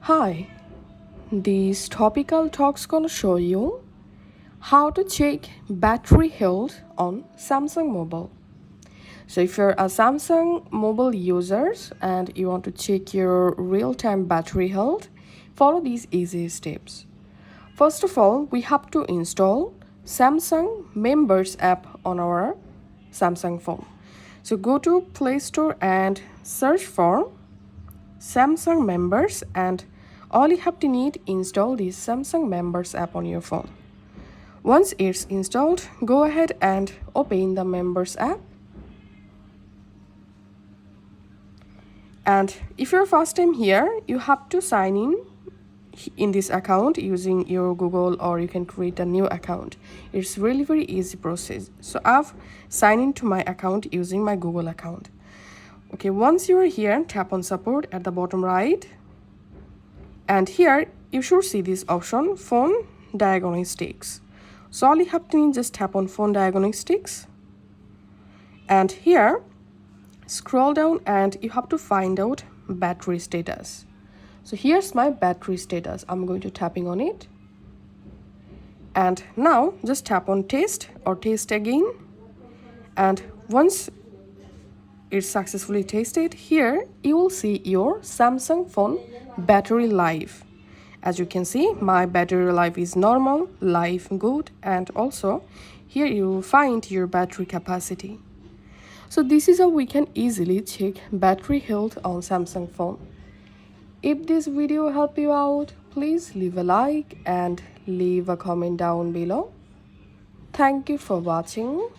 Hi, this topical talk's gonna show you how to check battery health on Samsung Mobile. So if you're a Samsung Mobile user and you want to check your real-time battery health, follow these easy steps. First of all, we have to install Samsung Members app on our Samsung phone. So go to Play Store and search for Samsung Members, and all you have to need install this Samsung Members app on your phone. Once it's installed, go ahead and open the Members app. And if you're first time here, you have to sign in this account using your Google, or you can create a new account. It's really very easy process. So I've signed into my account using my Google account. Okay, once you are here, tap on support at the bottom right, and here you should see this option, phone diagnostics. So all you have to do is just tap on phone diagnostics, and here scroll down and you have to find out battery status. So here's my battery status. I'm going to tapping on it, and now just tap on test or test again, and once it's successfully tested, here you will see your Samsung phone battery life. As you can see, my battery life is normal, life good, and also here you will find your battery capacity. So this is how we can easily check battery health on Samsung phone. If this video helped you out, please leave a like and leave a comment down below. Thank you for watching.